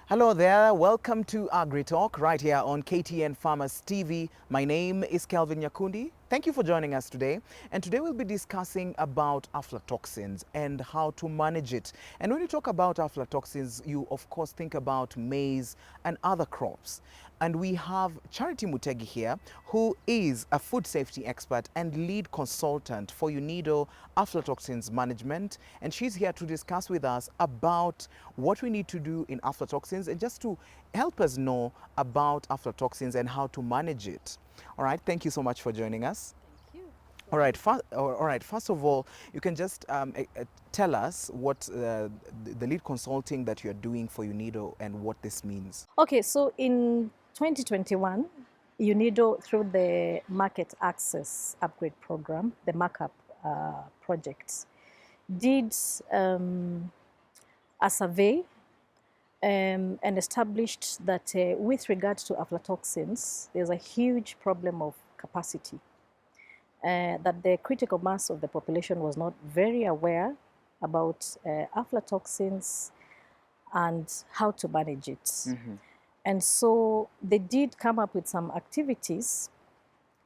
Hello there, welcome to Agritalk right here on KTN Farmers TV. My name is Kelvin Nyakundi. Thank you for joining us today. And today we'll be discussing about aflatoxins and how to manage it. And when you talk about aflatoxins, you of course think about maize and other crops. And we have Charity Mutegi here, who is a food safety expert and lead consultant for UNIDO aflatoxins management. And she's here to discuss with us about what we need to do in aflatoxins and just to help us know about aflatoxins and how to manage it. All right, thank you so much for joining us. Thank you. All right. First of all, you can just tell us what the lead consulting that you're doing for UNIDO and what this means. Okay, so in 2021, UNIDO, through the Market Access Upgrade Program, the markup project, did a survey and established that with regard to aflatoxins, there's a huge problem of capacity. That the critical mass of the population was not very aware about aflatoxins and how to manage it. Mm-hmm. And so they did come up with some activities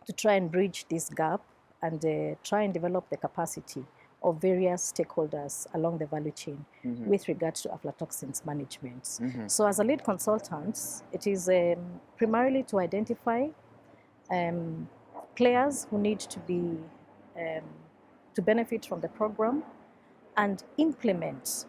to try and bridge this gap and try and develop the capacity of various stakeholders along the value chain with regard to aflatoxins management. So as a lead consultant, it is primarily to identify players who need to be to benefit from the program and implement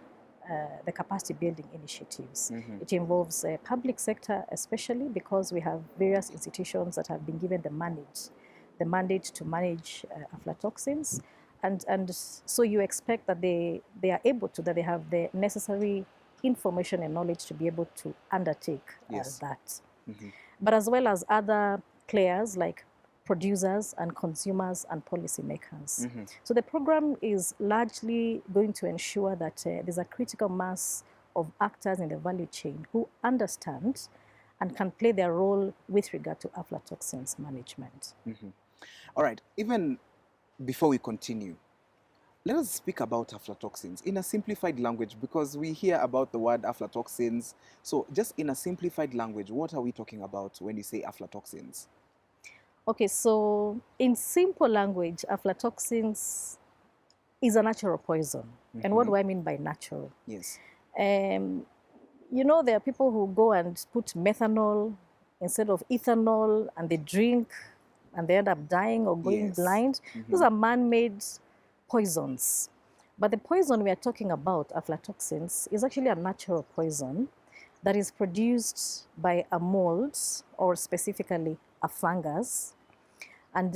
the capacity building initiatives. It involves public sector, especially because we have various institutions that have been given the mandate to manage aflatoxins. And so you expect that they are able to, that they have the necessary information and knowledge to be able to undertake that. But as well as other players like producers and consumers and policymakers. So the program is largely going to ensure that there's a critical mass of actors in the value chain who understand and can play their role with regard to aflatoxins management. All right, even before we continue, let us speak about aflatoxins in a simplified language because we hear about the word aflatoxins. So just in a simplified language, what are we talking about when you say aflatoxins? Okay, so in simple language, aflatoxins is a natural poison. And what do I mean by natural? Yes. You know, there are people who go and put methanol instead of ethanol and they drink and they end up dying or going blind. Those are man-made poisons. But the poison we are talking about, aflatoxins, is actually a natural poison that is produced by a mold, or specifically a fungus. And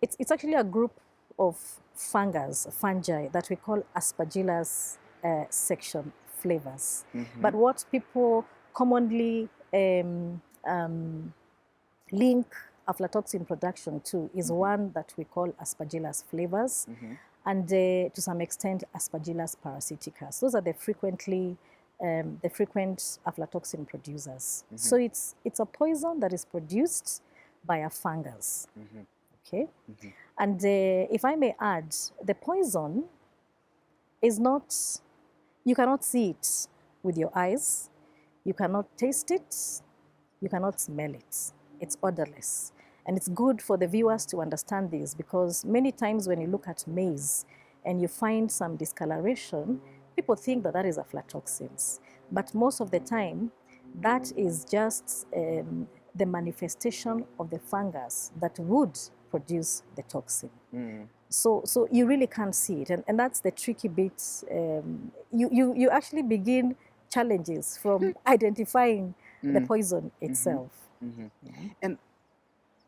it's actually a group of fungi that we call Aspergillus section flavors. But what people commonly link aflatoxin production to is one that we call Aspergillus flavors, and to some extent Aspergillus parasiticus. Those are the frequent aflatoxin producers. So it's a poison that is produced by a fungus. Okay? And if I may add, the poison is not, you cannot see it with your eyes, you cannot taste it, you cannot smell it. It's odorless. And it's good for the viewers to understand this because many times when you look at maize and you find some discoloration, people think that that is aflatoxins. But most of the time, that is just the manifestation of the fungus that would produce the toxin. So you really can't see it. And that's the tricky bit. You actually begin challenges from identifying the poison itself. And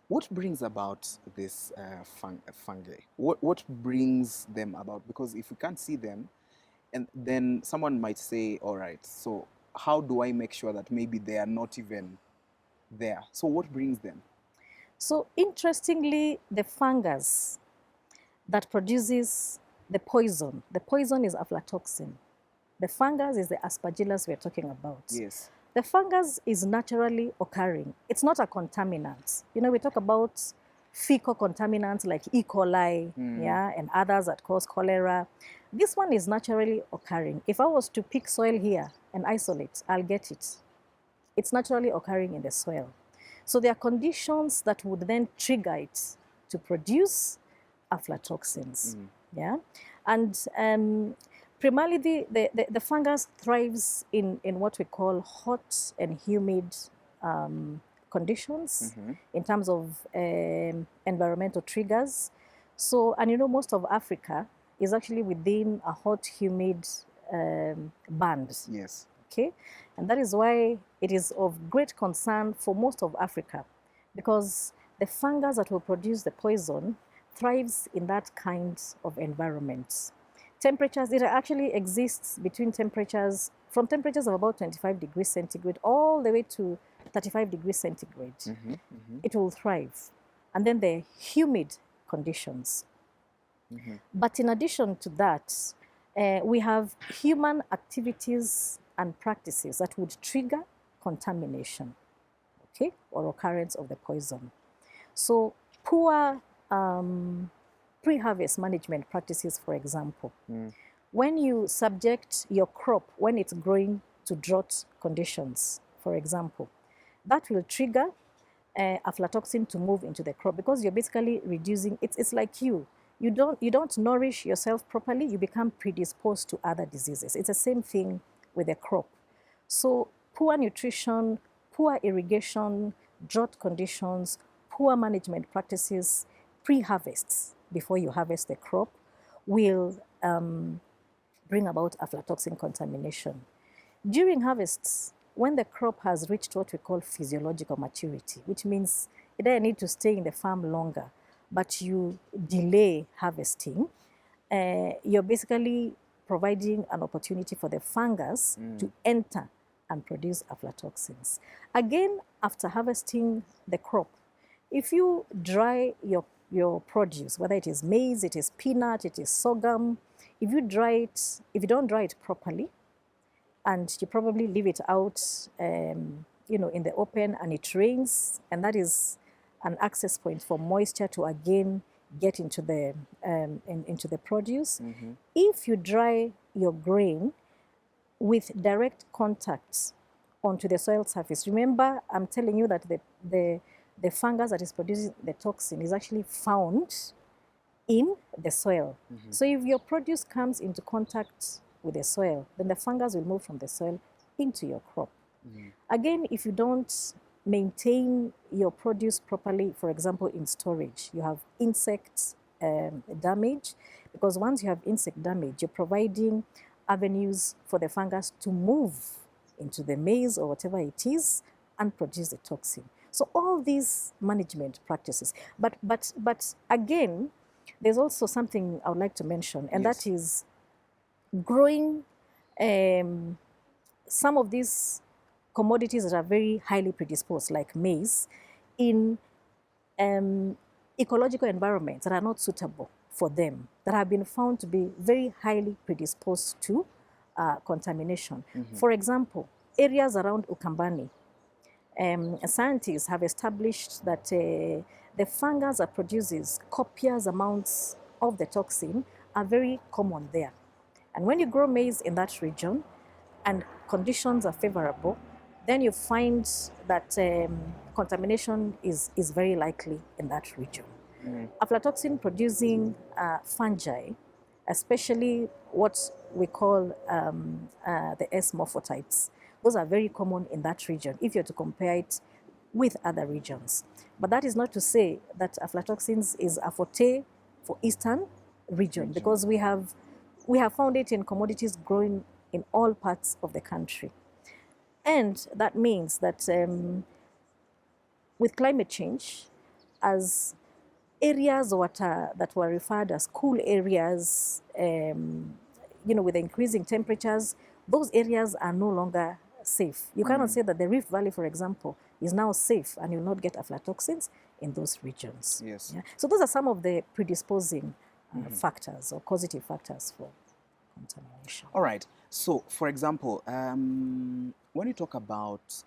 what brings about this fungi? What brings them about? Because if we can't see them, and then someone might say, all right, so how do I make sure that maybe they are not even there? So what brings them? So interestingly, the fungus that produces the poison is aflatoxin. The fungus is the Aspergillus we're talking about. Yes. The fungus is naturally occurring. It's not a contaminant. You know, we talk about fecal contaminants like E. coli, and others that cause cholera. This one is naturally occurring. If I was to pick soil here and isolate, I'll get it. It's naturally occurring in the soil. So there are conditions that would then trigger it to produce aflatoxins. Yeah, and primarily the fungus thrives in what we call hot and humid conditions in terms of environmental triggers. So, and most of Africa is actually within a hot, humid band. Yes. Okay, and that is why it is of great concern for most of Africa, because the fungus that will produce the poison thrives in that kind of environment. Temperatures, it actually exists between temperatures, from temperatures of about 25 degrees centigrade all the way to 35 degrees centigrade. It will thrive. And then the humid conditions. But in addition to that, we have human activities and practices that would trigger contamination, okay, or occurrence of the poison. So poor pre-harvest management practices, for example, when you subject your crop when it's growing to drought conditions, for example, that will trigger aflatoxin to move into the crop, because you're basically reducing. It's like you don't nourish yourself properly, you become predisposed to other diseases. It's the same thing with the crop. So poor nutrition, poor irrigation, drought conditions, poor management practices, pre-harvests before you harvest the crop will bring about aflatoxin contamination. During harvests, when the crop has reached what we call physiological maturity, which means it doesn't need to stay in the farm longer, but you delay harvesting, you're basically providing an opportunity for the fungus to enter and produce aflatoxins. Again, after harvesting the crop, if you dry your produce, whether it is maize, it is peanut, it is sorghum, if you don't dry it properly, and you probably leave it out, in the open, and it rains, and that is an access point for moisture to again get into the produce. If you dry your grain with direct contact onto the soil surface, remember I'm telling you that the fungus that is producing the toxin is actually found in the soil. So if your produce comes into contact with the soil, then the fungus will move from the soil into your crop. Again, if you don't maintain your produce properly, for example, in storage, you have insect damage, because once you have insect damage, you're providing avenues for the fungus to move into the maize or whatever it is and produce the toxin. So all these management practices. But again, there's also something I would like to mention, and that is growing some of these commodities that are very highly predisposed, like maize, in ecological environments that are not suitable for them, that have been found to be very highly predisposed to contamination. For example, areas around Ukambani, scientists have established that the fungus that produces copious amounts of the toxin are very common there. And when you grow maize in that region and conditions are favorable, then you find that contamination is very likely in that region. Aflatoxin producing fungi, especially what we call the S morphotypes, those are very common in that region if you're to compare it with other regions. But that is not to say that aflatoxins is a forte for Eastern region, because we have found it in commodities growing in all parts of the country. And that means that with climate change, as areas that were referred as cool areas, with increasing temperatures, those areas are no longer safe. You cannot say that the Rift Valley, for example, is now safe and you'll not get aflatoxins in those regions. Yes. Yeah? So those are some of the predisposing factors or causative factors for contamination. All right. So, for example, when you talk about,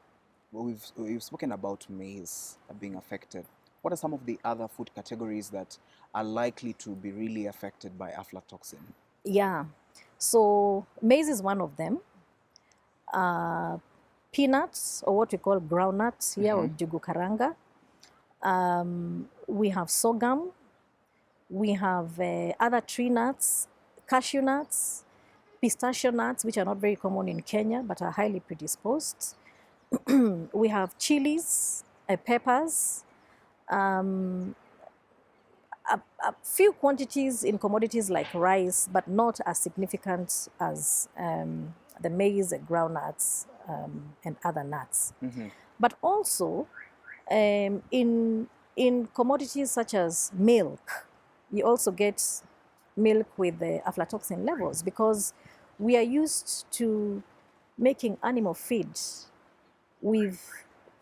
we've spoken about maize being affected. What are some of the other food categories that are likely to be really affected by aflatoxin? Yeah. So maize is one of them. Uh, Peanuts, or what we call groundnuts here, or jugu karanga. We have sorghum. We have other tree nuts, cashew nuts, pistachio nuts, which are not very common in Kenya but are highly predisposed. We have chilies, peppers, a few quantities in commodities like rice, but not as significant as the maize, groundnuts, and other nuts. But also in commodities such as milk, you also get milk with the aflatoxin levels because we are used to making animal feed with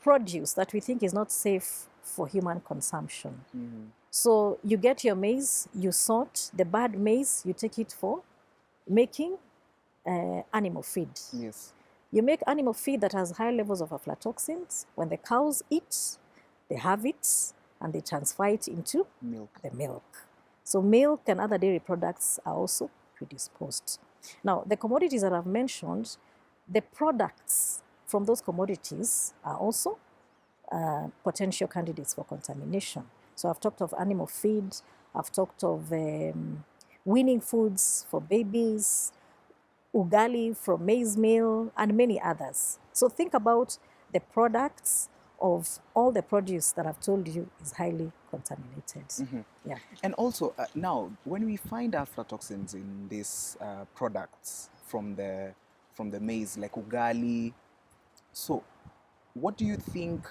produce that we think is not safe for human consumption. So you get your maize, you sort the bad maize, you take it for making animal feed. Yes. You make animal feed that has high levels of aflatoxins. When the cows eat, they have it and they transfer it into Milk. the milk. So milk and other dairy products are also predisposed. Now, the commodities that I've mentioned, the products from those commodities are also potential candidates for contamination. So I've talked of animal feed, I've talked of weaning foods for babies, ugali from maize meal, and many others. So think about the products of all the produce that I've told you is highly contaminated. Yeah. And also, now, when we find aflatoxins in these products from the maize, like ugali, so what do you think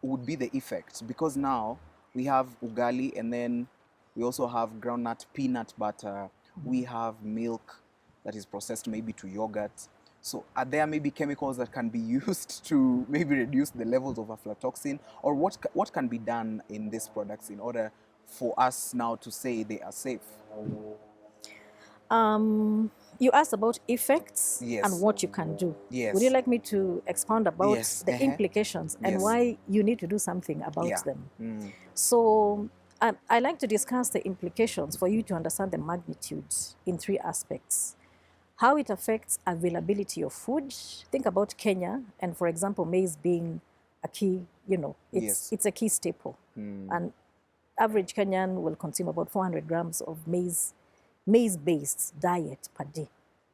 would be the effects? Because now we have ugali, and then we also have groundnut peanut butter. We have milk that is processed maybe to yogurt. So are there maybe chemicals that can be used to maybe reduce the levels of aflatoxin? Or what can be done in these products in order for us now to say they are safe? You asked about effects Yes. and what you can do. Yes. Would you like me to expound about Yes. the implications and Yes. why you need to do something about Yeah. them? So I like to discuss the implications for you to understand the magnitude in three aspects. How it affects availability of food. Think about Kenya and, for example, maize being a key, Yes. it's a key staple. And average Kenyan will consume about 400 grams of maize-based diet per day.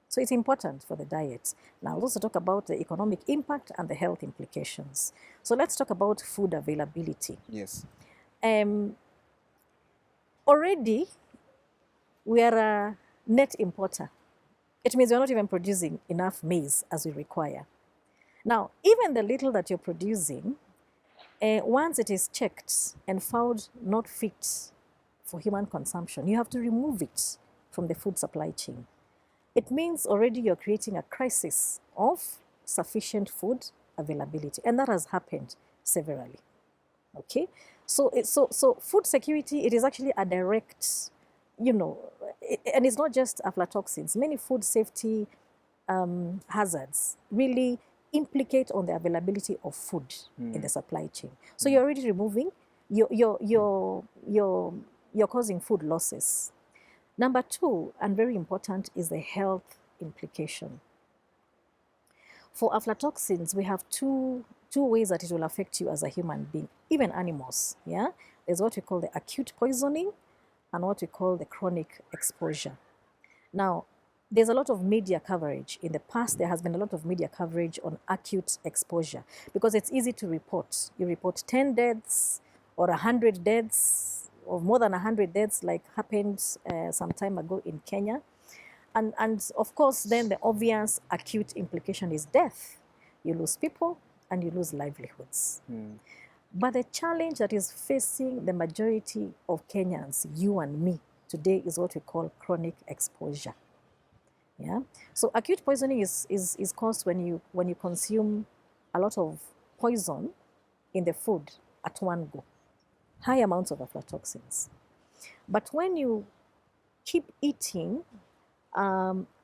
So it's important for the diet. Now, let's also talk about the economic impact and the health implications. So let's talk about food availability. Yes. Already, we are a net importer. It means we're not even producing enough maize as we require. Now, even the little that you're producing, once it is checked and found not fit for human consumption, you have to remove it from the food supply chain. It means already you're creating a crisis of sufficient food availability, and that has happened severally. Okay, so food security, it is actually a direct, and it's not just aflatoxins. Many food safety hazards really implicate on the availability of food in the supply chain. So you're already removing, you're causing food losses. Number two, and very important, is the health implication. For aflatoxins, we have two ways that it will affect you as a human being, even animals. Yeah, there's what we call the acute poisoning and what we call the chronic exposure. Now, there's a lot of media coverage. In the past, there has been a lot of media coverage on acute exposure because it's easy to report. You report 10 deaths or 100 deaths, or more than 100 deaths, like happened some time ago in Kenya. And of course, then the obvious acute implication is death. You lose people and you lose livelihoods. But the challenge that is facing the majority of Kenyans, you and me, today is what we call chronic exposure. Yeah. So acute poisoning is caused when you consume a lot of poison in the food at one go, high amounts of aflatoxins. But when you keep eating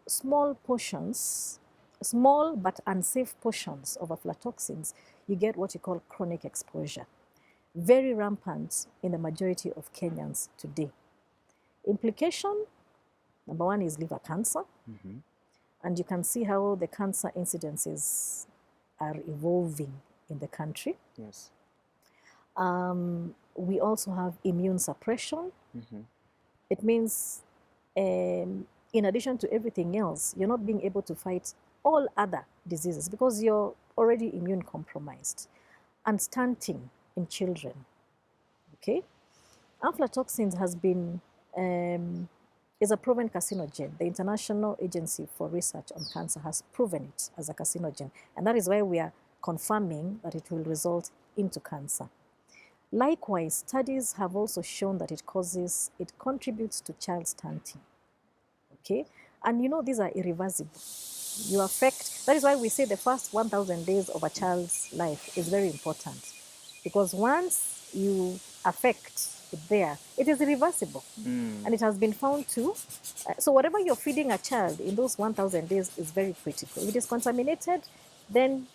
small portions, small but unsafe portions of aflatoxins, you get what you call chronic exposure. Very rampant in the majority of Kenyans today. Implication, Number one is liver cancer. And you can see how the cancer incidences are evolving in the country. Yes. We also have immune suppression. It means, in addition to everything else, you're not being able to fight all other diseases because you're already immune compromised. And stunting in children. Okay? Aflatoxin has been is a proven carcinogen. The International Agency for Research on Cancer has proven it as a carcinogen. And that is why we are confirming that it will result into cancer. Likewise, studies have also shown that it contributes to child stunting. Okay? And these are irreversible. You affect, that is why we say the first 1,000 days of a child's life is very important. Because once you affect it there, it is irreversible. And it has been found to, so whatever you're feeding a child in those 1,000 days is very critical. If it is contaminated, then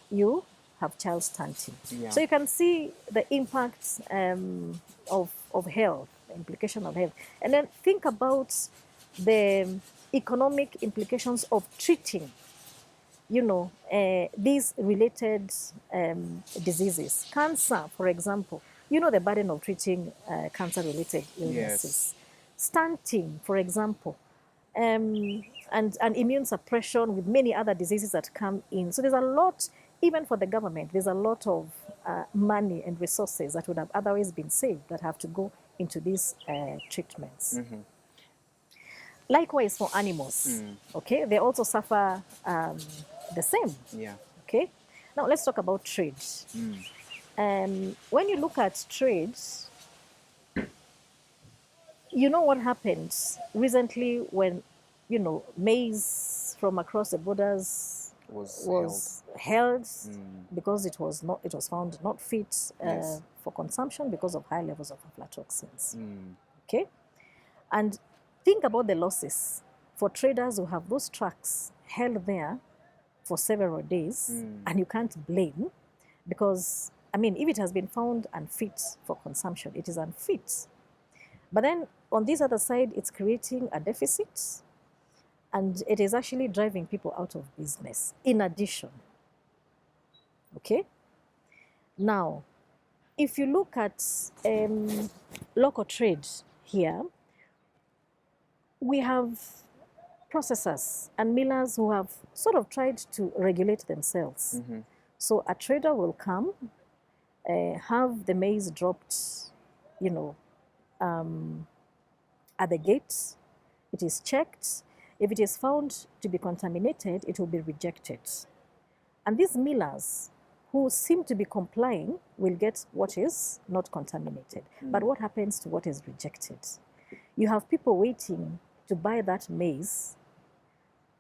you have child stunting. Yeah. So you can see the impacts of health, the implication of health. And then think about the economic implications of treating these related diseases. Cancer, for example, the burden of treating cancer-related illnesses. Yes. Stunting, for example, and immune suppression with many other diseases that come in. So there's a lot, even for the government, there's a lot of money and resources that would have otherwise been saved that have to go into these treatments. Likewise for animals, okay, they also suffer the same. Yeah. Okay. Now let's talk about trade. When you look at trade, what happened recently when maize from across the borders was held because it was found not fit yes. for consumption because of high levels of aflatoxins. Okay, and think about the losses for traders who have those trucks held there for several days, and you can't blame because, if it has been found unfit for consumption, it is unfit. But then on this other side, it's creating a deficit, and it is actually driving people out of business in addition. Okay? Now, if you look at local trade here, we have processors and millers who have sort of tried to regulate themselves. So a trader will come, have the maize dropped, at the gate. It is checked. If it is found to be contaminated, it will be rejected. And these millers who seem to be complying will get what is not contaminated. But what happens to what is rejected? You have people waiting to buy that maize,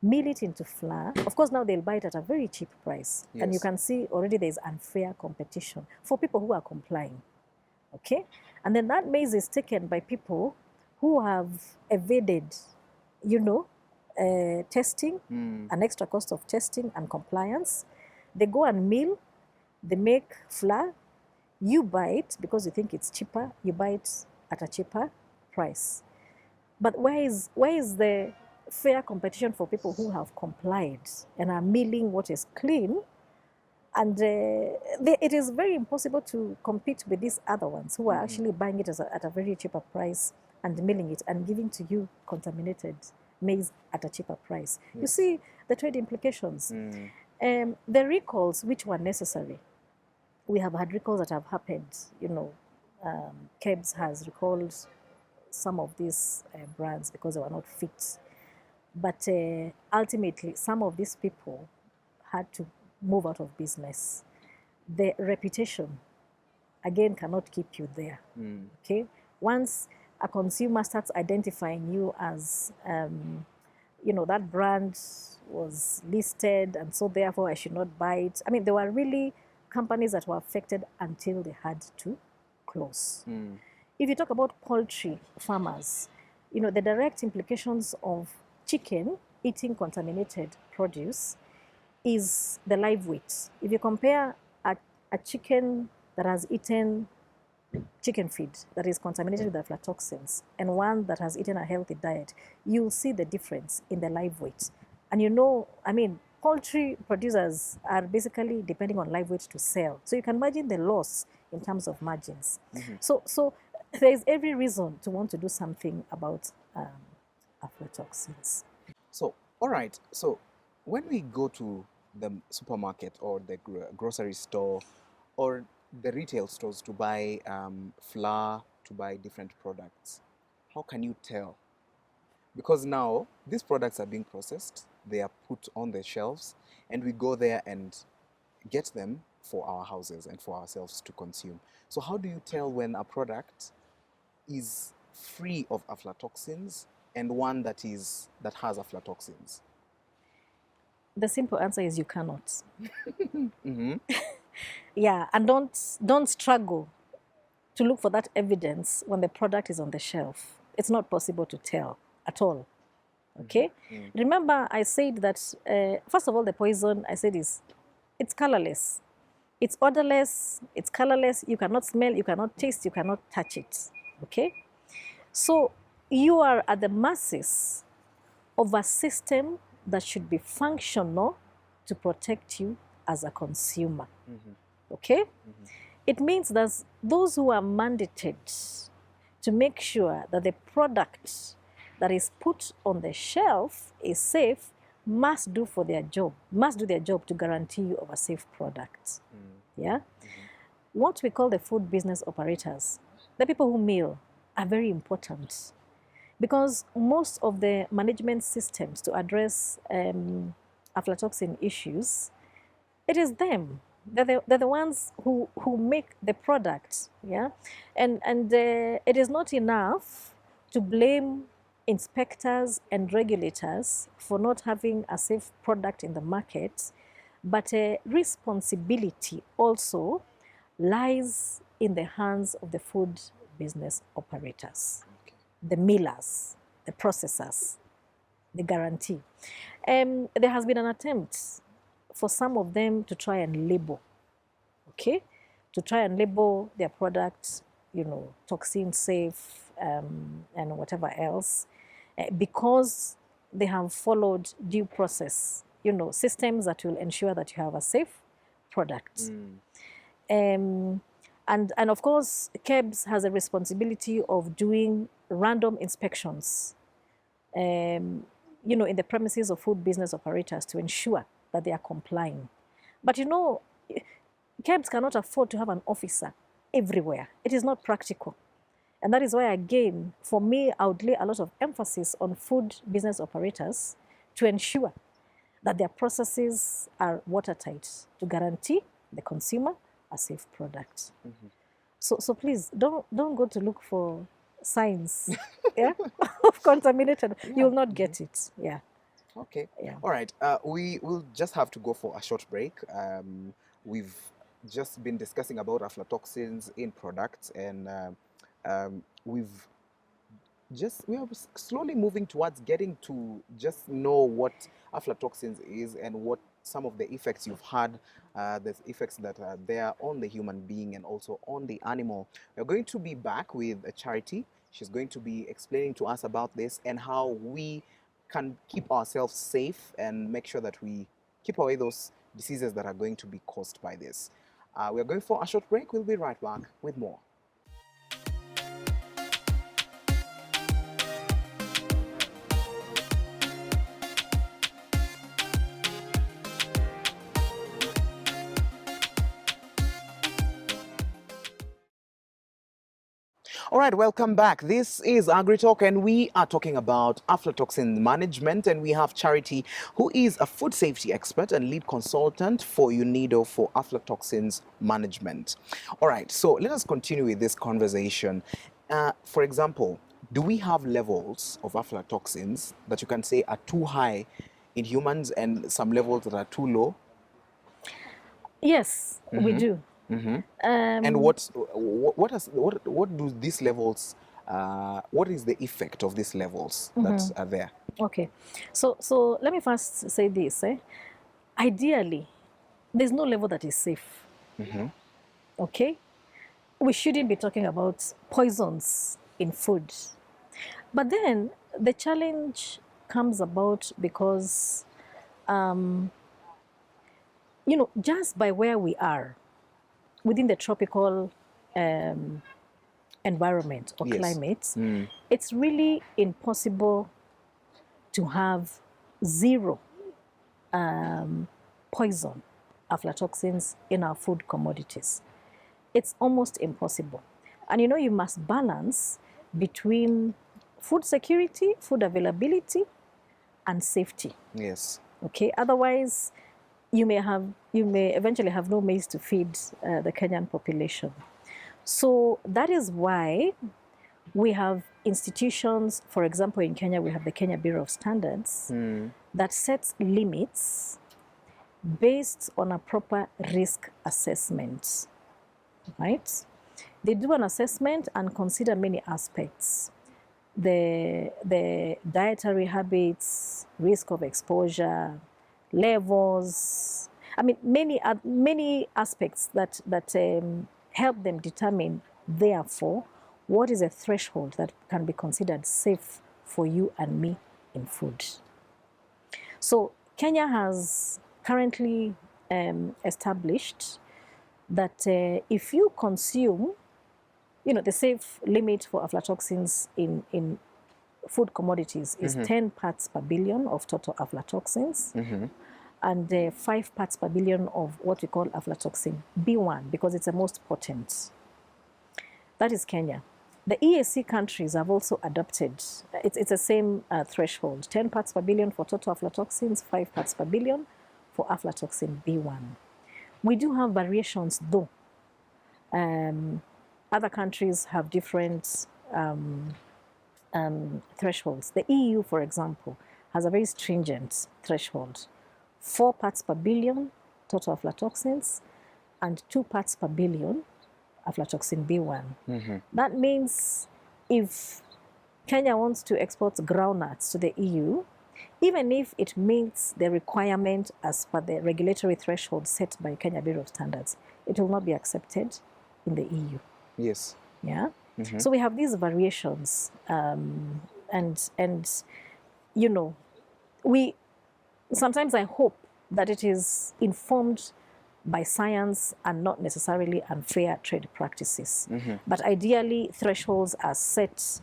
mill it into flour. Of course, now they'll buy it at a very cheap price. Yes. And you can see already there's unfair competition for people who are complying. Okay? And then that maize is taken by people who have evaded, testing, an extra cost of testing and compliance. They go and mill, they make flour. You buy it because you think it's cheaper. You buy it at a cheaper price. But where is the fair competition for people who have complied and are milling what is clean? And it is very impossible to compete with these other ones who are actually buying it at a very cheaper price and milling it and giving to you contaminated maize at a cheaper price. Yes. You see the trade implications. The recalls which were necessary. We have had recalls that have happened. KEBS has recalled some of these brands because they were not fit. But ultimately, some of these people had to move out of business. The reputation, again, cannot keep you there. Okay? Once a consumer starts identifying you as, that brand was listed and so therefore I should not buy it. There were really companies that were affected until they had to close. If you talk about poultry farmers, the direct implications of chicken eating contaminated produce is the live weight. If you compare a chicken that has eaten, chicken feed that is contaminated with aflatoxins and one that has eaten a healthy diet, you'll see the difference in the live weight. And poultry producers are basically depending on live weight to sell. So you can imagine the loss in terms of margins. So there is every reason to want to do something about aflatoxins. So, all right. So, when we go to the supermarket or the grocery store or the retail stores to buy flour, to buy different products, how can you tell? Because now these products are being processed, they are put on the shelves, and we go there and get them for our houses and for ourselves to consume. So, how do you tell when a product is free of aflatoxins and one that has aflatoxins? The simple answer is you cannot. Yeah, and don't struggle to look for that evidence when the product is on the shelf. It's not possible to tell at all. Okay? Remember, I said that, first of all, the poison, I said, it's colorless. It's odorless, it's colorless, you cannot smell, you cannot taste, you cannot touch it. Okay? So you are at the mercies of a system that should be functional to protect you as a consumer. Okay? It means that those who are mandated to make sure that the product that is put on the shelf is safe must do their job to guarantee you of a safe product. Yeah? What we call the food business operators, the people who mill, are very important because most of the management systems to address aflatoxin issues, it is them. They're the ones who make the product, yeah? And it is not enough to blame inspectors and regulators for not having a safe product in the market, but responsibility also lies in the hands of the food business operators, the millers, the processors, the guarantee. There has been an attempt for some of them to try and label, okay? To try and label their products, toxin safe and whatever else, because they have followed due process, systems that will ensure that you have a safe product. And of course, KEBS has a responsibility of doing random inspections, in the premises of food business operators to ensure that they are complying. But KEBS cannot afford to have an officer everywhere. It is not practical. And that is why, again, for me, I would lay a lot of emphasis on food business operators to ensure that their processes are watertight to guarantee the consumer a safe product. So please, don't go to look for signs of contaminated. You'll not get it. Yeah. Okay. Yeah. All right. We will just have to go for a short break. We've just been discussing about aflatoxins in products, and we are slowly moving towards getting to just know what aflatoxins is and what some of the effects you've had, the effects that are there on the human being and also on the animal. We're going to be back with a Charity. She's going to be explaining to us about this and how we can keep ourselves safe and make sure that we keep away those diseases that are going to be caused by this. We're going for a short break. We'll be right back with more. All right, welcome back. This is Agritalk, and we are talking about aflatoxin management. And we have Charity, who is a food safety expert and lead consultant for UNIDO for aflatoxins management. All right, so let us continue with this conversation. For example, do we have levels of aflatoxins that you can say are too high in humans and some levels that are too low? Yes, we do. And what do these levels? What is the effect of these levels that are there? Okay, so let me first say this. Ideally, there's no level that is safe. Okay, we shouldn't be talking about poisons in food. But then the challenge comes about because, just by where we are within the tropical environment or Yes. climate, it's really impossible to have zero poison, aflatoxins in our food commodities. It's almost impossible. And you must balance between food security, food availability, and safety. Yes. Okay, otherwise you may eventually have no maize to feed the Kenyan population. So that is why we have institutions. For example, in Kenya, we have the Kenya Bureau of Standards that sets limits based on a proper risk assessment, right? They do an assessment and consider many aspects. The dietary habits, risk of exposure, levels. I mean, many aspects that help them determine, therefore, what is a threshold that can be considered safe for you and me in food. So Kenya has currently established that if you consume, the safe limit for aflatoxins in food commodities is 10 parts per billion of total aflatoxins, and 5 parts per billion of what we call aflatoxin B1, because it's the most potent. That is Kenya. The EAC countries have also adopted, it's the same threshold, 10 parts per billion for total aflatoxins, 5 parts per billion for aflatoxin B1. We do have variations though. Other countries have different thresholds. The EU, for example, has a very stringent threshold. 4 parts per billion total aflatoxins and 2 parts per billion aflatoxin B1. That means if Kenya wants to export groundnuts to the EU, even if it meets the requirement as per the regulatory threshold set by Kenya Bureau of Standards, it will not be accepted in the EU. Yes. Yeah. So we have these variations, and we sometimes I hope that it is informed by science and not necessarily unfair trade practices. But ideally, thresholds are set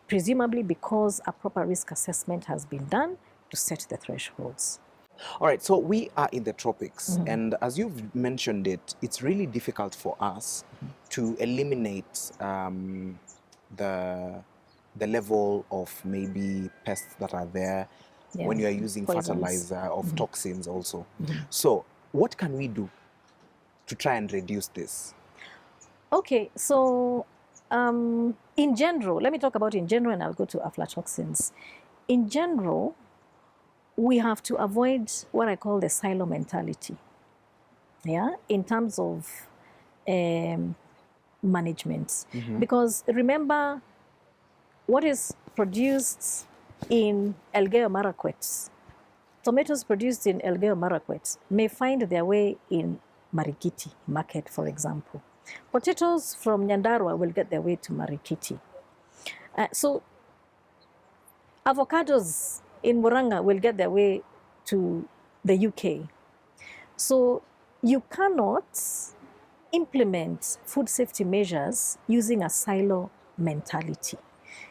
presumably because a proper risk assessment has been done to set the thresholds. All right, so we are in the tropics, and as you've mentioned it, it's really difficult for us to eliminate the level of maybe pests that are there when you are using Poisons. fertilizer of toxins also. So what can we do to try and reduce this? Okay, so in general, let me talk about in general, and I'll go to aflatoxins. In general, we have to avoid what I call the silo mentality, in terms of management. Because remember, what is produced in Elgeyo Marakwet, tomatoes produced in Elgeyo Marakwet may find their way in Marikiti market, for example. Potatoes from Nyandarua will get their way to Marikiti. So avocados in Muranga will get their way to the UK. So you cannot implement food safety measures using a silo mentality.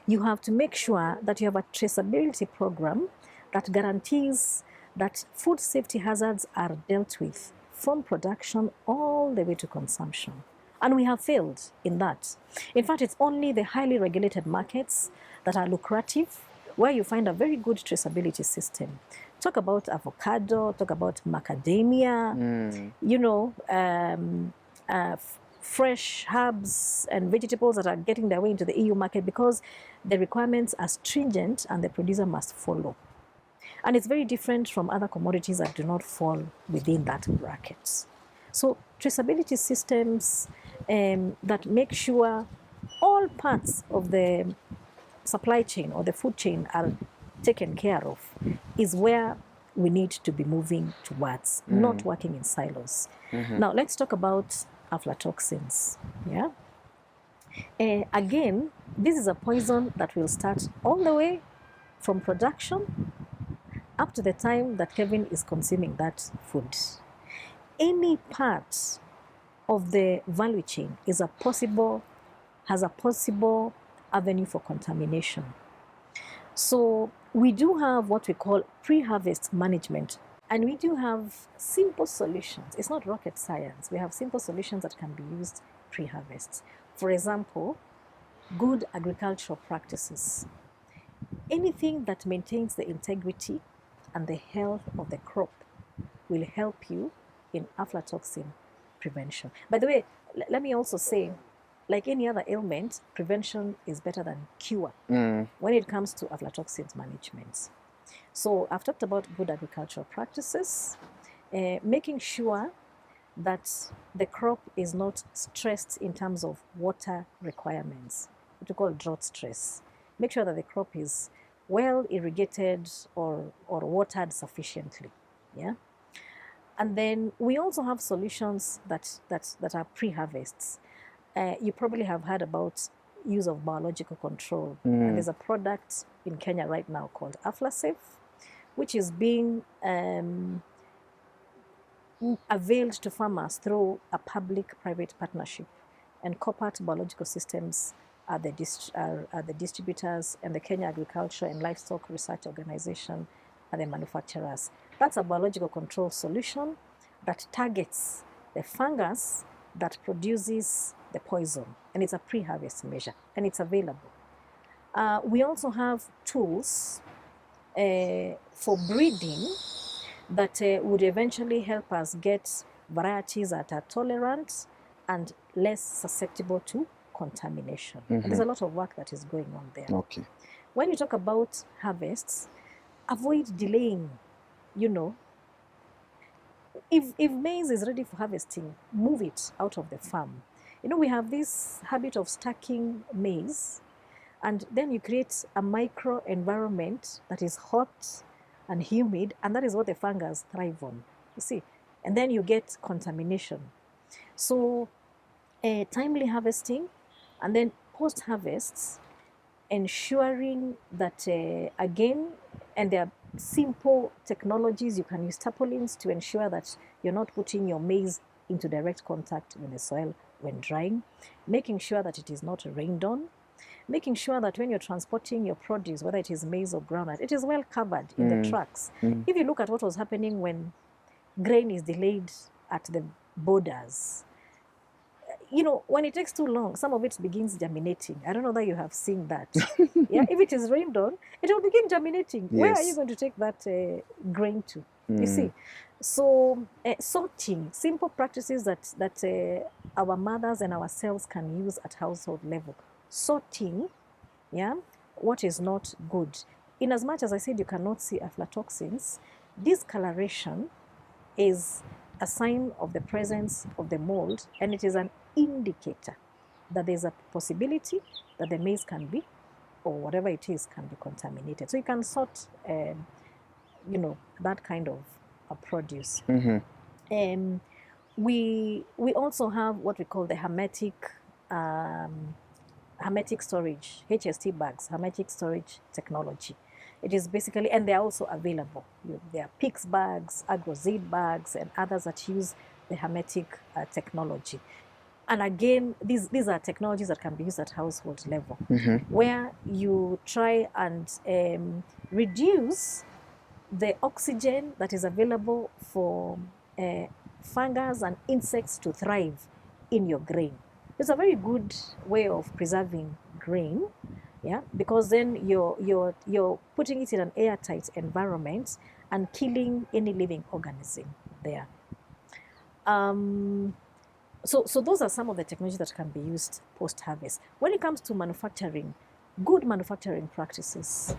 You have to make sure that you have a traceability program that guarantees that food safety hazards are dealt with from production all the way to consumption. And we have failed in that. In fact, it's only the highly regulated markets that are lucrative, where you find a very good traceability system. Talk about avocado, talk about macadamia, fresh herbs and vegetables that are getting their way into the EU market because the requirements are stringent and the producer must follow. And it's very different from other commodities that do not fall within that bracket. So traceability systems that make sure all parts of the supply chain or the food chain are taken care of is where we need to be moving towards, not working in silos. Now, let's talk about aflatoxins. Yeah. Again, this is a poison that will start all the way from production up to the time that Kevin is consuming that food. Any part of the value chain has a possible avenue for contamination. So we do have what we call pre-harvest management, and we do have simple solutions. It's not rocket science. We have simple solutions that can be used pre-harvest. For example, good agricultural practices. Anything that maintains the integrity and the health of the crop will help you in aflatoxin prevention. By the way, let me also say, like any other ailment, prevention is better than cure when it comes to aflatoxin management. So I've talked about good agricultural practices, making sure that the crop is not stressed in terms of water requirements, what we call drought stress. Make sure that the crop is well irrigated or watered sufficiently. Yeah. And then we also have solutions that are pre-harvests. You probably have heard about use of biological control. And there's a product in Kenya right now called Aflasafe, which is being availed to farmers through a public-private partnership. And Corporate Biological Systems are the distributors, and the Kenya Agriculture and Livestock Research Organization are the manufacturers. That's a biological control solution that targets the fungus that produces the poison, and it's a pre-harvest measure, and it's available. We also have tools for breeding that would eventually help us get varieties that are tolerant and less susceptible to contamination. And there's a lot of work that is going on there. Okay. When you talk about harvests, avoid delaying. You know, if maize is ready for harvesting, move it out of the farm. You know, we have this habit of stacking maize, and then you create a micro environment that is hot and humid, and that is what the fungus thrive on, you see. And then you get contamination. So timely harvesting, and then post-harvests, ensuring that, again, and there are simple technologies. You can use tarpaulins to ensure that you're not putting your maize into direct contact with the soil when drying, making sure that it is not rained on, making sure that when you're transporting your produce, whether it is maize or groundnut, it is well covered in the trucks. If you look at what was happening when grain is delayed at the borders, you know, when it takes too long, some of it begins germinating. I don't know that you have seen that. Yeah, if it is rained on, it will begin germinating. Yes. Where are you going to take that grain to? You see, so sorting, simple practices that our mothers and ourselves can use at household level. Sorting, yeah, what is not good. In as much as I said you cannot see aflatoxins, discoloration is a sign of the presence of the mold, and it is an indicator that there's a possibility that the maize can be, or whatever it is, can be contaminated. So you can sort, you know, that kind of a produce. We also have what we call the hermetic storage, HST bags, hermetic storage technology. It is basically, and they are also available. There are PICS bags, AgroZ bags, and others that use the hermetic technology. And again, these are technologies that can be used at household level, where you try and reduce the oxygen that is available for fungus and insects to thrive in your grain. It's a very good way of preserving grain, yeah, because then you're putting it in an airtight environment and killing any living organism there. So those are some of the technologies that can be used post-harvest. When it comes to manufacturing, good manufacturing practices,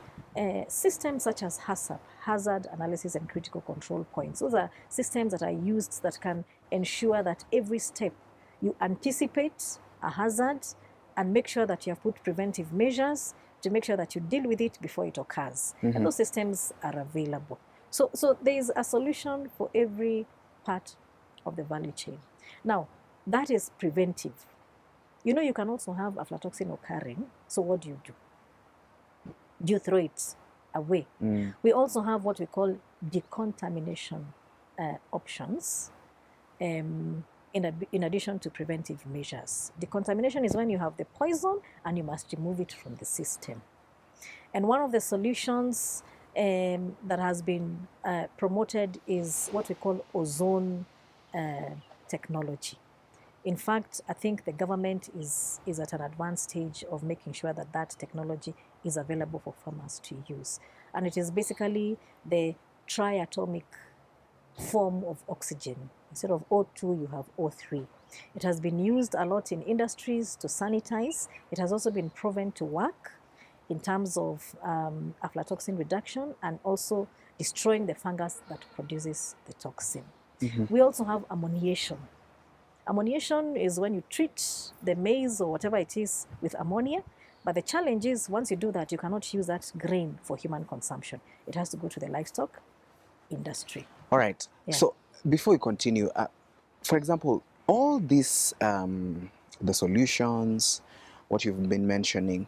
systems such as HACCP, Hazard Analysis and Critical Control Points, those are systems that are used that can ensure that every step you anticipate a hazard and make sure that you have put preventive measures to make sure that you deal with it before it occurs. And those systems are available. So there is a solution for every part of the value chain. Now, That is preventive. You know, you can also have aflatoxin occurring. So what do? Do you throw it away? We also have what we call decontamination options in addition to preventive measures. Decontamination is when you have the poison and you must remove it from the system. And one of the solutions that has been promoted is what we call ozone technology. In fact, I think the government is at an advanced stage of making sure that that technology is available for farmers to use. And it is basically the triatomic form of oxygen. Instead of O2, you have O3. It has been used a lot in industries to sanitize. It has also been proven to work in terms of aflatoxin reduction and also destroying the fungus that produces the toxin. We also have ammoniation. Ammoniation is when you treat the maize or whatever it is with ammonia, but the challenge is once you do that, you cannot use that grain for human consumption. It has to go to the livestock industry. All right. Yeah. So before we continue, for example, all these, the solutions, what you've been mentioning,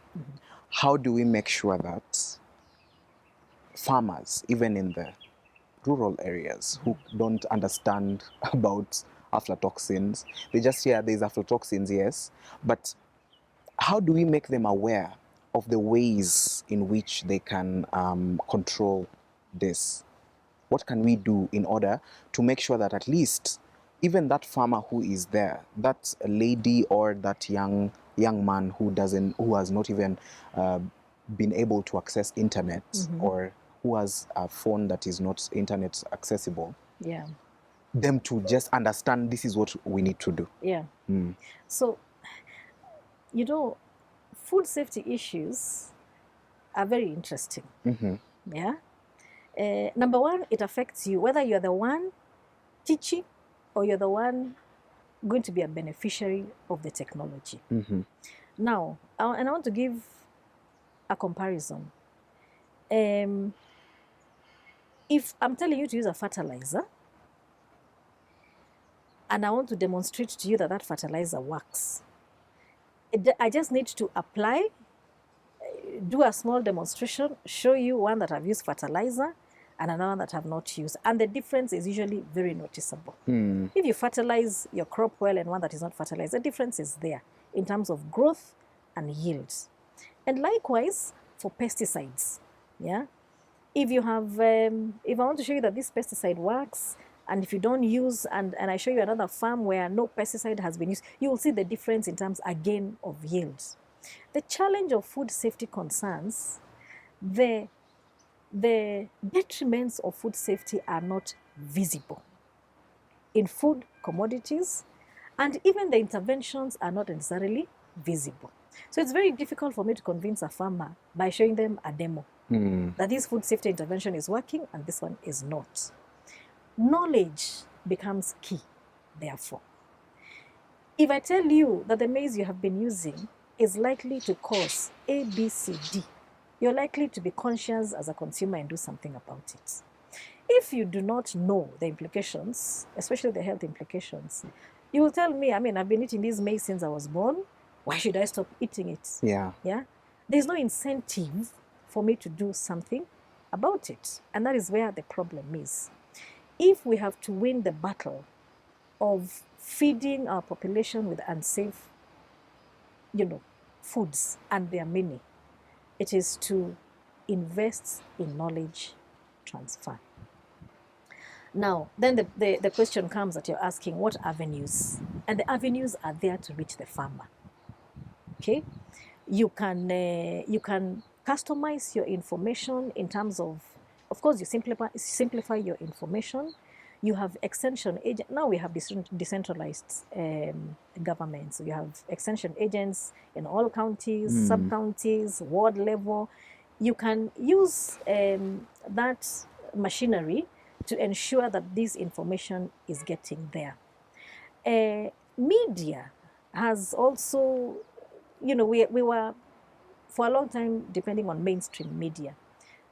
how do we make sure that farmers, even in the rural areas who don't understand about aflatoxins, they just hear there's aflatoxins, yes, but how do we make them aware of the ways in which they can control this? What can we do in order to make sure that at least even that farmer who is there, that lady or that young man who has not even been able to access internet, or who has a phone that is not internet accessible, Yeah. them to just understand this is what we need to do? Yeah. So, you know, food safety issues are very interesting. Yeah. Number one, it affects you, whether you're the one teaching or you're the one going to be a beneficiary of the technology. Now, and I want to give a comparison. If I'm telling you to use a fertilizer, and I want to demonstrate to you that that fertilizer works, I just need to apply, do a small demonstration, show you one that I've used fertilizer and another that I've not used. And the difference is usually very noticeable. If you fertilize your crop well and one that is not fertilized, the difference is there in terms of growth and yields. And likewise for pesticides. Yeah. If you have, if I want to show you that this pesticide works, and if you don't use, and I show you another farm where no pesticide has been used, you will see the difference in terms, again, of yields. The challenge of food safety concerns, the detriments of food safety are not visible in food commodities, and even the interventions are not necessarily visible. So it's very difficult for me to convince a farmer by showing them a demo that this food safety intervention is working and this one is not. Knowledge becomes key, therefore. If I tell you that the maize you have been using is likely to cause A, B, C, D, you're likely to be conscious as a consumer and do something about it. If you do not know the implications, especially the health implications, you will tell me, I mean, I've been eating this maize since I was born. Why should I stop eating it? Yeah. Yeah. There's no incentive for me to do something about it. And that is where the problem is. If we have to win the battle of feeding our population with unsafe, foods, and there are many, it is to invest in knowledge transfer. Now, then the question comes that you're asking, what avenues? And the avenues are there to reach the farmer. Okay? You can customize your information in terms of course, you simplify your information. You have extension agent. Now we have decentralized governments. You have extension agents in all counties, sub-counties, ward level. You can use that machinery to ensure that this information is getting there. Media has also, we were for a long time depending on mainstream media.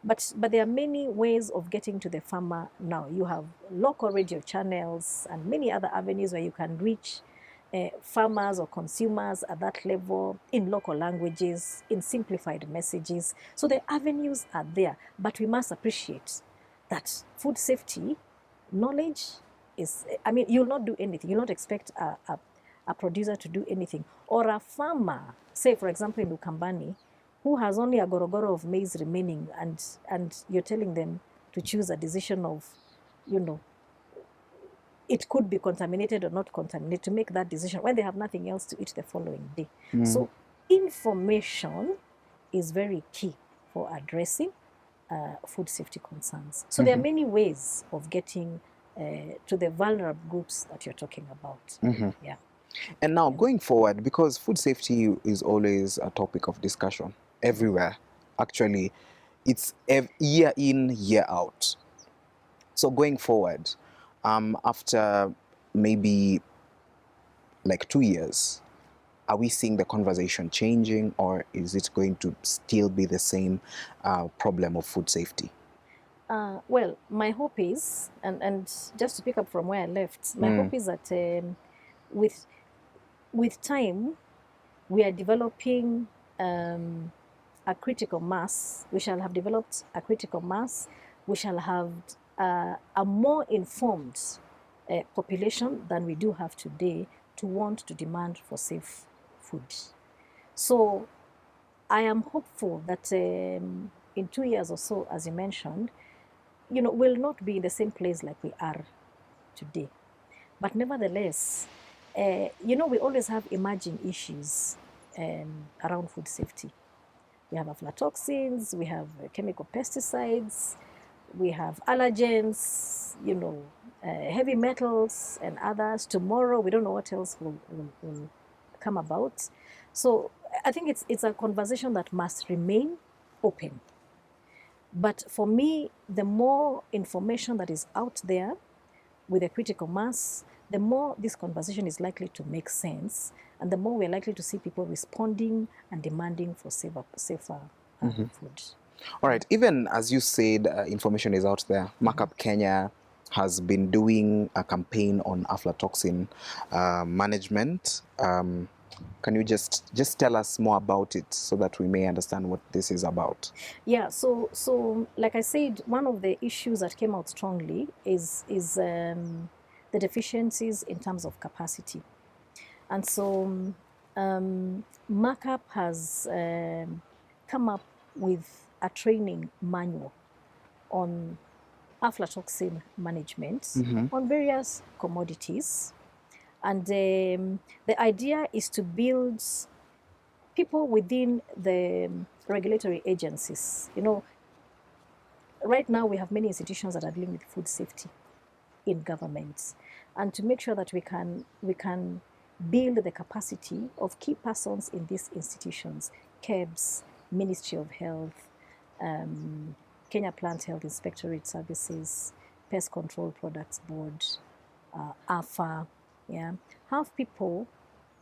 But there are many ways of getting to the farmer now. You have local radio channels and many other avenues where you can reach farmers or consumers at that level in local languages, in simplified messages. So the avenues are there, but we must appreciate that food safety knowledge is, I mean, you'll not do anything. You'll not expect a producer to do anything. Or a farmer, say, for example, in Ukambani, who has only a gorogoro of maize remaining, and you're telling them to choose a decision of, you know, it could be contaminated or not contaminated, to make that decision when they have nothing else to eat the following day. So information is very key for addressing food safety concerns. So there are many ways of getting to the vulnerable groups that you're talking about. Yeah. And now going forward, because food safety is always a topic of discussion everywhere, actually, it's year in, year out. So going forward, after maybe like 2 years, are we seeing the conversation changing, or is it going to still be the same problem of food safety? Well, my hope is, and just to pick up from where I left, my hope is that with time, we are developing a critical mass. We shall have developed a critical mass. We shall have a more informed population than we do have today to want to demand for safe food. So I am hopeful that in 2 years or so, as you mentioned, we'll not be in the same place like we are today. But nevertheless, we always have emerging issues around food safety. We have aflatoxins, we have chemical pesticides, we have allergens, heavy metals and others. Tomorrow, we don't know what else will come about. So I think it's a conversation that must remain open. But for me, the more information that is out there with a critical mass, the more this conversation is likely to make sense, and the more we're likely to see people responding and demanding for safer food. All right. Even as you said, information is out there. Markup Kenya has been doing a campaign on aflatoxin management. Can you just tell us more about it so that we may understand what this is about? Yeah, so like I said, one of the issues that came out strongly is the deficiencies in terms of capacity. And so Markup has come up with a training manual on aflatoxin management on various commodities. And the idea is to build people within the regulatory agencies. Right now we have many institutions that are dealing with food safety in governments, and to make sure that we can build the capacity of key persons in these institutions: KEBS, Ministry of Health, Kenya Plant Health Inspectorate Services, Pest Control Products Board, AFA. Yeah, have people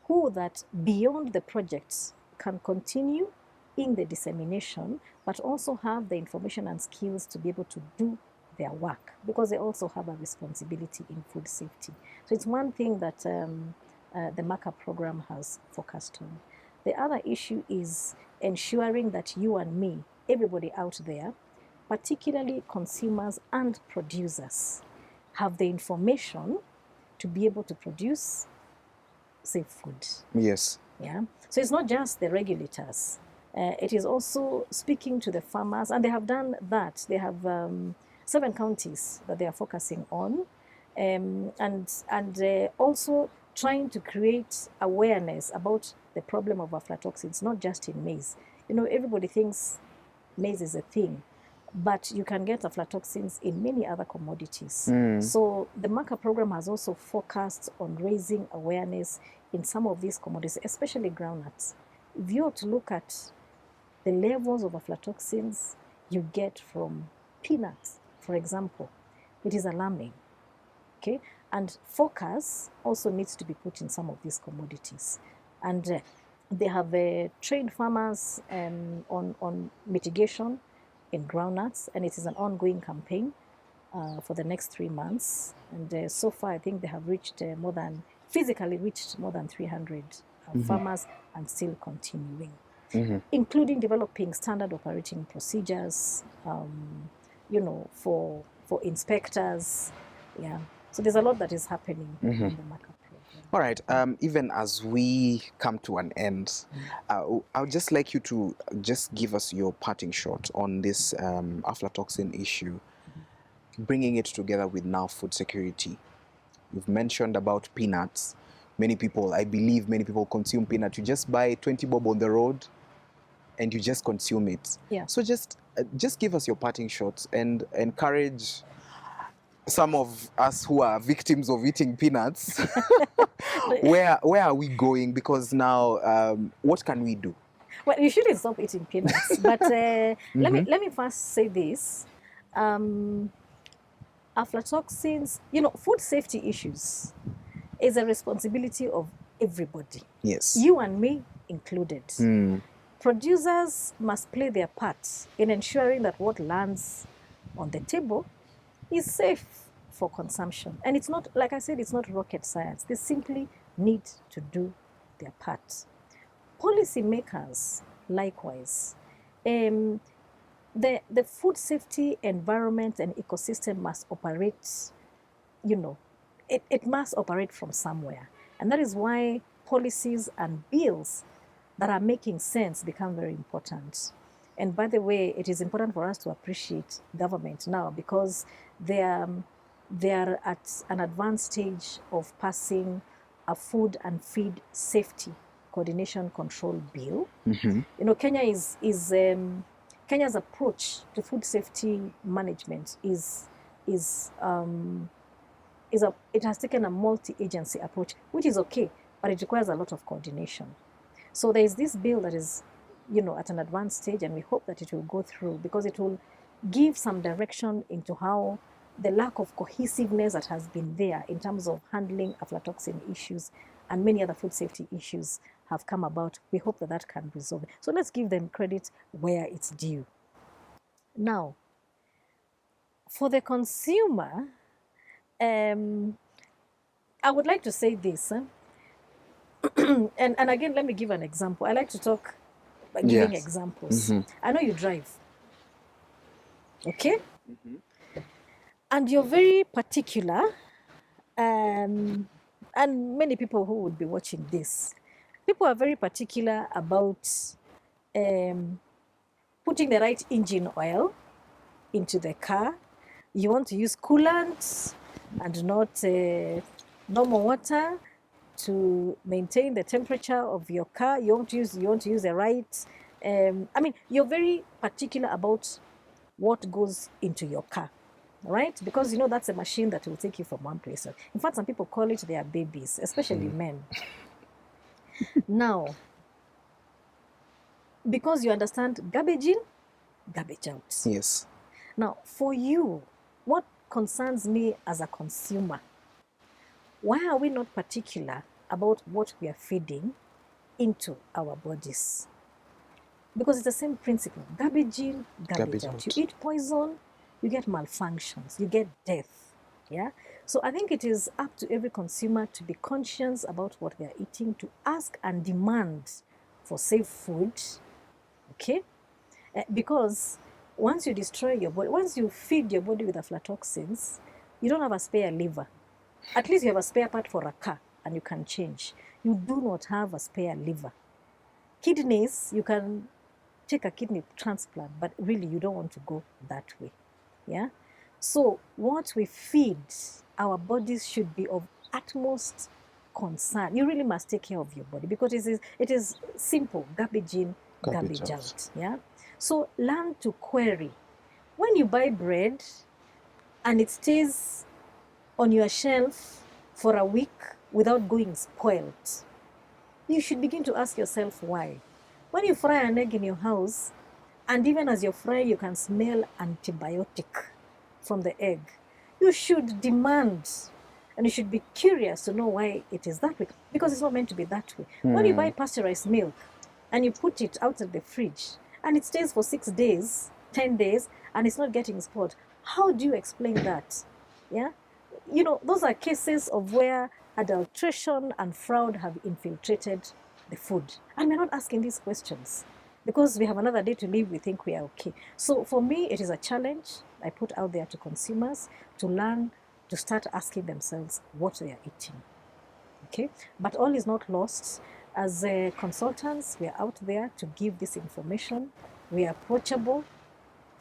who that beyond the projects can continue in the dissemination, but also have the information and skills to be able to do their work, because they also have a responsibility in food safety. So it's one thing that the Markup program has focused on. The other issue is ensuring that you and me, everybody out there, particularly consumers and producers, have the information to be able to produce safe food. Yes. Yeah. So it's not just the regulators. It is also speaking to the farmers, and they have done that. They have 7 counties that they are focusing on, and also trying to create awareness about the problem of aflatoxins, not just in maize. Everybody thinks maize is a thing, but you can get aflatoxins in many other commodities. So the Markup program has also focused on raising awareness in some of these commodities, especially groundnuts. If you were to look at the levels of aflatoxins you get from peanuts, for example, it is alarming. Okay, and focus also needs to be put in some of these commodities, and they have trained farmers on mitigation in groundnuts, and it is an ongoing campaign for the next 3 months. And so far, I think they have reached more than physically reached more than 300 farmers and still continuing, including developing standard operating procedures, for inspectors. Yeah. So there's a lot that is happening in the market program. All right. Even as we come to an end, I would just like you to just give us your parting shot on this aflatoxin issue, bringing it together with now food security. You've mentioned about peanuts. I believe many people consume peanuts. You just buy 20 bob on the road and you just consume it. Yeah. So just give us your parting shots and encourage some of us who are victims of eating peanuts. Where are we going? Because now, what can we do? Well, you shouldn't stop eating peanuts. But let me first say this. Aflatoxins, food safety issues is a responsibility of everybody. Yes. You and me included. Producers must play their part in ensuring that what lands on the table is safe for consumption. And it's not, like I said, it's not rocket science. They simply need to do their part. Policymakers, likewise, the food safety environment and ecosystem must operate, it must operate from somewhere. And that is why policies and bills that are making sense become very important. And by the way, it is important for us to appreciate government now because they are at an advanced stage of passing a food and feed safety coordination control bill. Kenya's approach to food safety management it has taken a multi-agency approach, which is okay, but it requires a lot of coordination. So there is this bill that is, at an advanced stage, and we hope that it will go through because it will give some direction into how the lack of cohesiveness that has been there in terms of handling aflatoxin issues and many other food safety issues have come about. We hope that that can resolve it. So let's give them credit where it's due. Now, for the consumer, I would like to say this. And again, let me give an example. I like to talk by giving examples. I know you drive. Okay? And you're very particular, and many people who would be watching this, people are very particular about putting the right engine oil into the car. You want to use coolant and not normal water to maintain the temperature of your car. You want to use the right. You're very particular about what goes into your car, right? Because that's a machine that will take you from one place. In fact, some people call it their babies, especially men. Now, because you understand garbage in, garbage out. Yes. Now, for you, what concerns me as a consumer, why are we not particular about what we are feeding into our bodies? Because it's the same principle. Garbage in, garbage out. You eat poison, you get malfunctions, you get death. Yeah? So I think it is up to every consumer to be conscious about what they are eating, to ask and demand for safe food. Okay? Because once you destroy your body, once you feed your body with aflatoxins, you don't have a spare liver. At least you have a spare part for a car and you can change. You do not have a spare liver. Kidneys, you can take a kidney transplant, but really you don't want to go that way. Yeah? So what we feed, our bodies should be of utmost concern. You really must take care of your body because it is simple, garbage in, garbage out. Yeah? So learn to query. When you buy bread and it stays on your shelf for a week without going spoiled, you should begin to ask yourself why. When you fry an egg in your house, and even as you're frying, you can smell antibiotic from the egg, you should demand and you should be curious to know why it is that way, because it's not meant to be that way. When you buy pasteurized milk and you put it out of the fridge and it stays for 6 days, 10 days, and it's not getting spoiled, how do you explain that? Yeah? Those are cases of where adulteration and fraud have infiltrated the food. And we're not asking these questions because we have another day to live, we think we are okay. So for me, it is a challenge I put out there to consumers to learn to start asking themselves what they are eating. Okay, but all is not lost. As consultants, we are out there to give this information. We are approachable,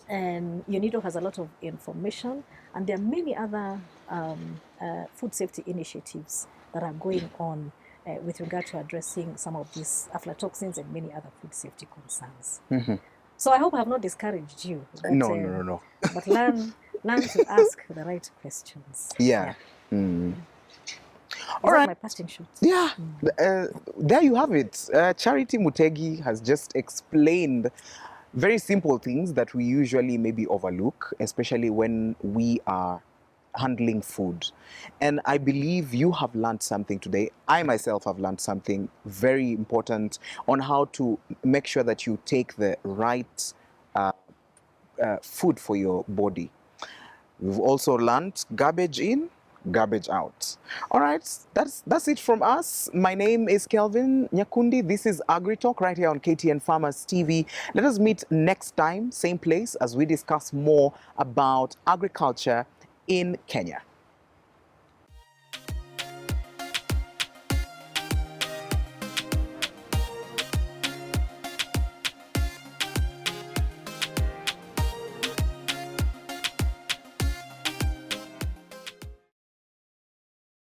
and UNIDO has a lot of information, and there are many other food safety initiatives that are going on with regard to addressing some of these aflatoxins and many other food safety concerns. So I hope I have not discouraged you. But, No. But learn to ask the right questions. Yeah. Is that my parting shot? Yeah, there you have it. Charity Mutegi has just explained very simple things that we usually maybe overlook, especially when we are handling food. And I believe you have learned something today. I myself have learned something very important on how to make sure that you take the right food for your body. We've also learned garbage in, garbage out. All right, that's it from us. My name is Kelvin Nyakundi. This is Agritalk right here on KTN Farmers TV. Let us meet next time, same place, as we discuss more about agriculture in Kenya.